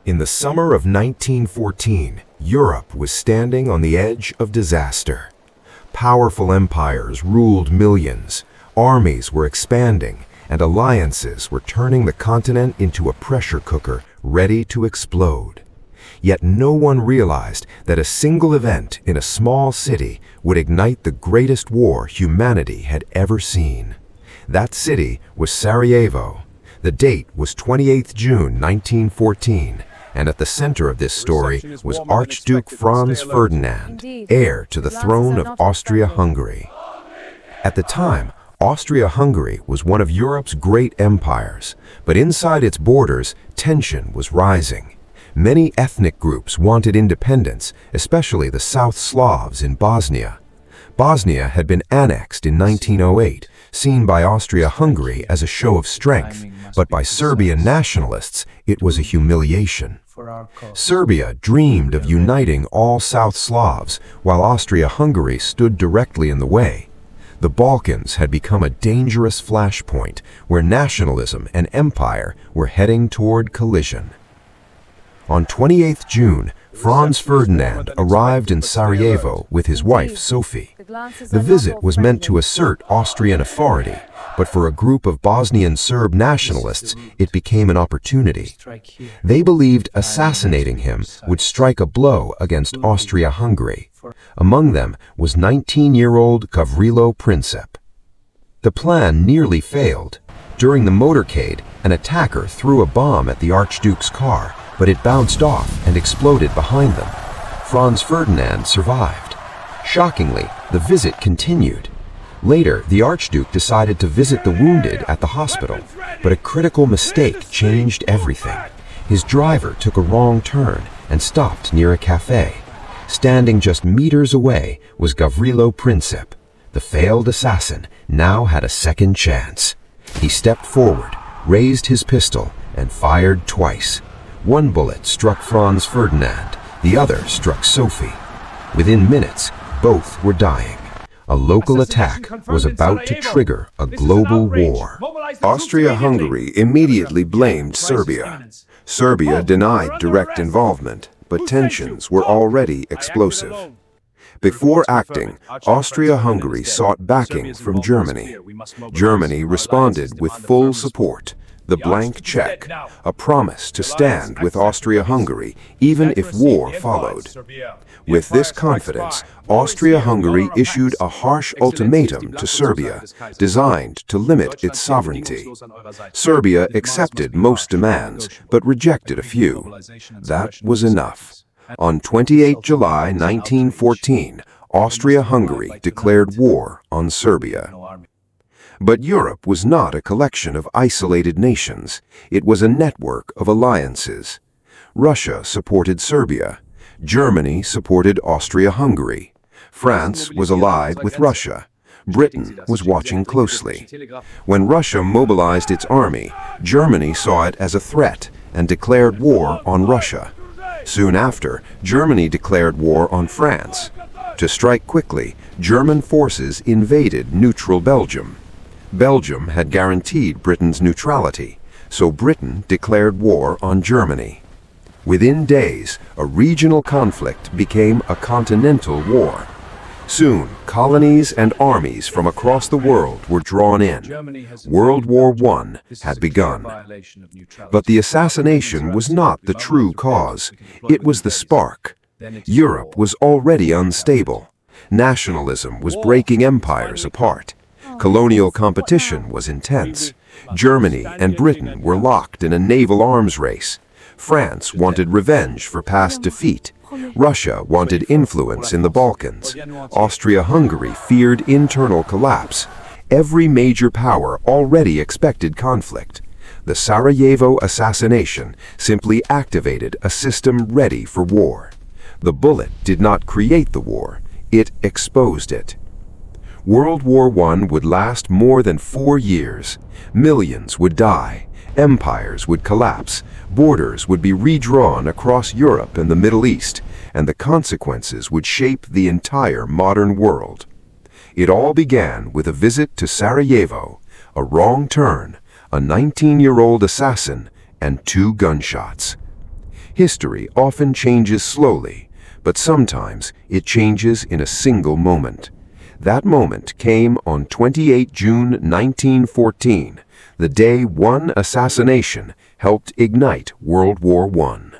In the summer of 1914, Europe was standing on the edge of disaster. Powerful empires ruled millions, armies were expanding, and alliances were turning the continent into a pressure cooker ready to explode. Yet no one realized that a single event in a small city would ignite the greatest war humanity had ever seen. That city was Sarajevo. The date was 28 June 1914. And at the center of this story was Archduke Franz Ferdinand, heir to the throne of Austria-Hungary. At the time, Austria-Hungary was one of Europe's great empires, but inside its borders, tension was rising. Many ethnic groups wanted independence, especially the South Slavs in Bosnia. Bosnia had been annexed in 1908, seen by Austria-Hungary as a show of strength, but by Serbian nationalists, it was a humiliation. Serbia dreamed of uniting all South Slavs, while Austria-Hungary stood directly in the way. The Balkans had become a dangerous flashpoint where nationalism and empire were heading toward collision. On 28 June, Franz Ferdinand arrived in Sarajevo with his wife Sophie. The visit was meant to assert Austrian authority, but for a group of Bosnian Serb nationalists, it became an opportunity. They believed assassinating him would strike a blow against Austria-Hungary. Among them was 19-year-old Gavrilo Princip. The plan nearly failed. During the motorcade, an attacker threw a bomb at the Archduke's car, but it bounced off and exploded behind them. Franz Ferdinand survived. Shockingly, the visit continued. Later, the Archduke decided to visit the wounded at the hospital, but a critical mistake changed everything. His driver took a wrong turn and stopped near a cafe. Standing just meters away was Gavrilo Princip. The failed assassin now had a second chance. He stepped forward, raised his pistol, and fired twice. One bullet struck Franz Ferdinand, the other struck Sophie. Within minutes, both were dying. A local attack was about to trigger a global war. Austria-Hungary immediately blamed Serbia. Serbia denied direct involvement, but tensions were already explosive. Before acting, Austria-Hungary sought backing from Germany. Germany responded with full support. The blank check, a promise to stand with Austria-Hungary even if war followed. With this confidence, Austria-Hungary issued a harsh ultimatum to Serbia, designed to limit its sovereignty. Serbia accepted most demands, but rejected a few. That was enough. On 28 July 1914, Austria-Hungary declared war on Serbia. But Europe was not a collection of isolated nations. It was a network of alliances. Russia supported Serbia. Germany supported Austria-Hungary. France was allied with Russia. Britain was watching closely. When Russia mobilized its army, Germany saw it as a threat and declared war on Russia. Soon after, Germany declared war on France. To strike quickly, German forces invaded neutral Belgium. Belgium had guaranteed Britain's neutrality, so Britain declared war on Germany. Within days, a regional conflict became a continental war. Soon, colonies and armies from across the world were drawn in. World War I had begun. But the assassination was not the true cause. It was the spark. Europe was already unstable. Nationalism was breaking empires apart. Colonial competition was intense. Germany and Britain were locked in a naval arms race. France wanted revenge for past defeat. Russia wanted influence in the Balkans. Austria-Hungary feared internal collapse. Every major power already expected conflict. The Sarajevo assassination simply activated a system ready for war. The bullet did not create the war, it exposed it. World War I would last more than 4 years. Millions would die. Empires would collapse. Borders would be redrawn across Europe and the Middle East, and the consequences would shape the entire modern world. It all began with a visit to Sarajevo, a wrong turn, a 19-year-old assassin, and 2 gunshots. History often changes slowly, but sometimes it changes in a single moment. That moment came on 28 June 1914, the day one assassination helped ignite World War I.